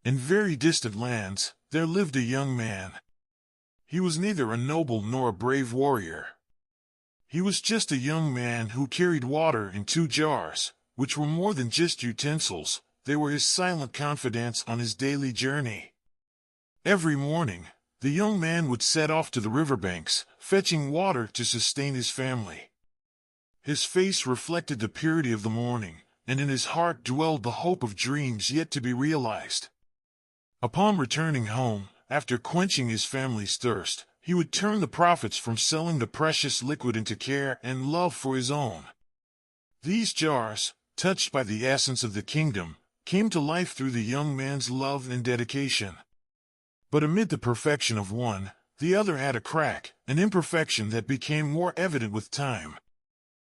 In very distant lands, there lived a young man. He was neither a noble nor a brave warrior. He was just a young man who carried water in 2 jars, which were more than just utensils. They were his silent confidants on his daily journey. Every morning, the young man would set off to the riverbanks, fetching water to sustain his family. His face reflected the purity of the morning, and in his heart dwelled the hope of dreams yet to be realized. Upon returning home, after quenching his family's thirst, he would turn the profits from selling the precious liquid into care and love for his own. These jars, touched by the essence of the kingdom, came to life through the young man's love and dedication. But amid the perfection of one, the other had a crack, an imperfection that became more evident with time.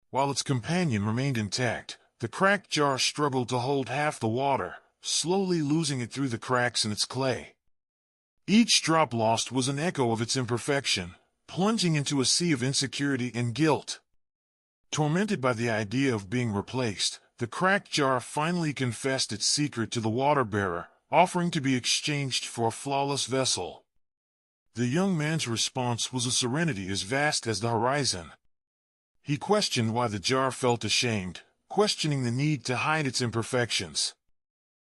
While its companion remained intact, the cracked jar struggled to hold half the water, slowly losing it through the cracks in its clay. Each drop lost was an echo of its imperfection, plunging into a sea of insecurity and guilt. Tormented by the idea of being replaced, the cracked jar finally confessed its secret to the water-bearer, offering to be exchanged for a flawless vessel. The young man's response was a serenity as vast as the horizon. He questioned why the jar felt ashamed, questioning the need to hide its imperfections.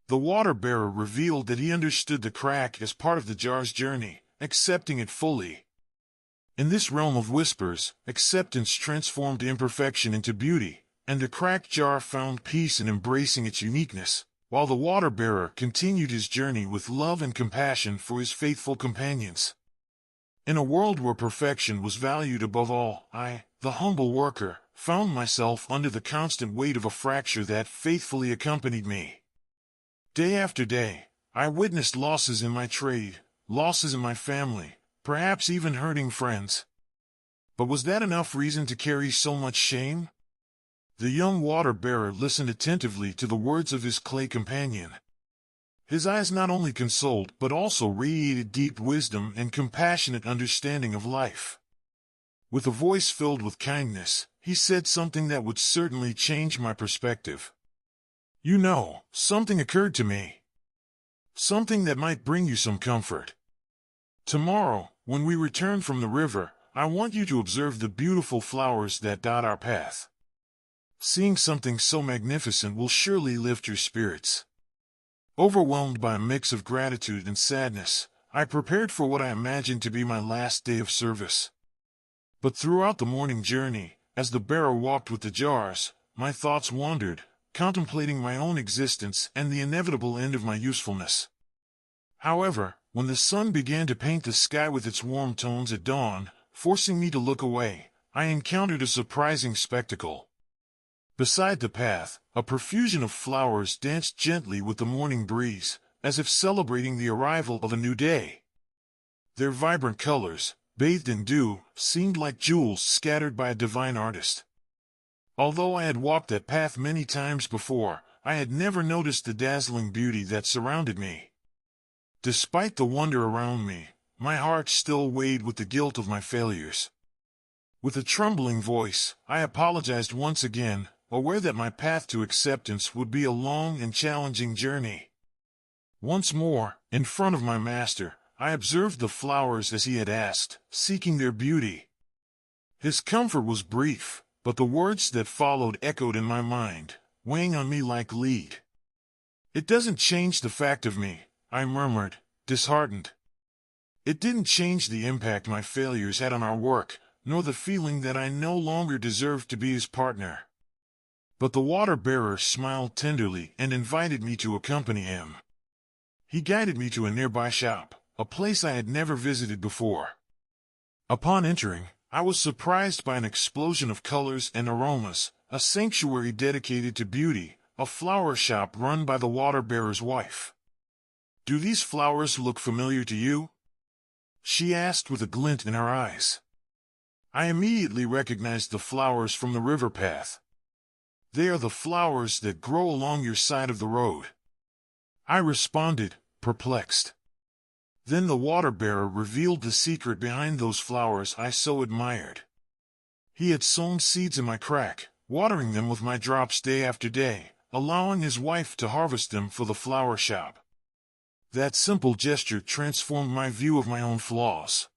The water-bearer revealed that he understood the crack as part of the jar's journey, accepting it fully. In this realm of whispers, acceptance transformed imperfection into beauty, and the cracked jar found peace in embracing its uniqueness, while the water-bearer continued his journey with love and compassion for his faithful companions. In a world where perfection was valued above all, I, the humble worker, found myself under the constant weight of a fracture that faithfully accompanied me. Day after day, I witnessed losses in my trade, losses in my family, perhaps even hurting friends. But was that enough reason to carry so much shame? The young water-bearer listened attentively to the words of his clay companion. His eyes not only consoled but also radiated deep wisdom and compassionate understanding of life. With a voice filled with kindness, he said something that would certainly change my perspective. "You know, something occurred to me. Something that might bring you some comfort. Tomorrow, when we return from the river, I want you to observe the beautiful flowers that dot our path. Seeing something so magnificent will surely lift your spirits." Overwhelmed by a mix of gratitude and sadness, I prepared for what I imagined to be my last day of service. But throughout the morning journey, as the bearer walked with the jars, my thoughts wandered, contemplating my own existence and the inevitable end of my usefulness. However, when the sun began to paint the sky with its warm tones at dawn, forcing me to look away, I encountered a surprising spectacle. Beside the path, a profusion of flowers danced gently with the morning breeze, as if celebrating the arrival of a new day. Their vibrant colors, bathed in dew, seemed like jewels scattered by a divine artist. Although I had walked that path many times before, I had never noticed the dazzling beauty that surrounded me. Despite the wonder around me, my heart still weighed with the guilt of my failures. With a trembling voice, I apologized once again, aware that my path to acceptance would be a long and challenging journey. Once more, in front of my master, I observed the flowers as he had asked, seeking their beauty. His comfort was brief, but the words that followed echoed in my mind, weighing on me like lead. "It doesn't change the fact of me," I murmured, disheartened. It didn't change the impact my failures had on our work, nor the feeling that I no longer deserved to be his partner. But the water-bearer smiled tenderly and invited me to accompany him. He guided me to a nearby shop, a place I had never visited before. Upon entering, I was surprised by an explosion of colors and aromas, a sanctuary dedicated to beauty, a flower shop run by the water-bearer's wife. "Do these flowers look familiar to you?" she asked with a glint in her eyes. I immediately recognized the flowers from the river path. "They are the flowers that grow along your side of the road," I responded, perplexed. Then the water-bearer revealed the secret behind those flowers I so admired. He had sown seeds in my crack, watering them with my drops day after day, allowing his wife to harvest them for the flower shop. That simple gesture transformed my view of my own flaws.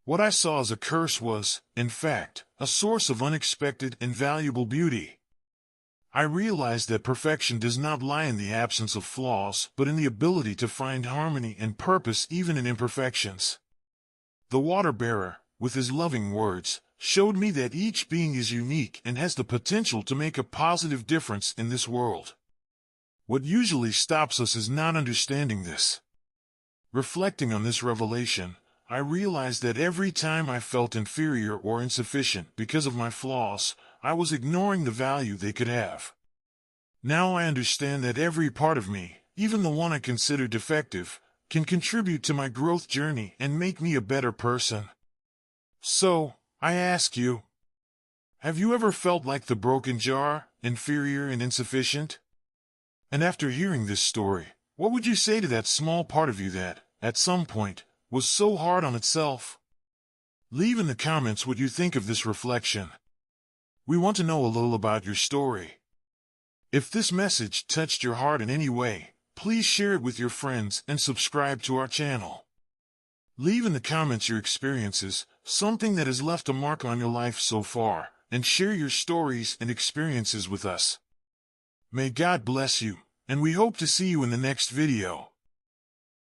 What I saw as a curse was, in fact, a source of unexpected and valuable beauty. I realized that perfection does not lie in the absence of flaws, but in the ability to find harmony and purpose even in imperfections. The water-bearer, with his loving words, showed me that each being is unique and has the potential to make a positive difference in this world. What usually stops us is not understanding this. Reflecting on this revelation, I realized that every time I felt inferior or insufficient because of my flaws, I was ignoring the value they could have. Now I understand that every part of me, even the one I consider defective, can contribute to my growth journey and make me a better person. So, I ask you, have you ever felt like the broken jar, inferior and insufficient? And after hearing this story, what would you say to that small part of you that, at some point, was so hard on itself? Leave in the comments what you think of this reflection. We want to know a little about your story. If this message touched your heart in any way, please share it with your friends and subscribe to our channel. Leave in the comments your experiences, something that has left a mark on your life so far, and share your stories and experiences with us. May God bless you, and we hope to see you in the next video.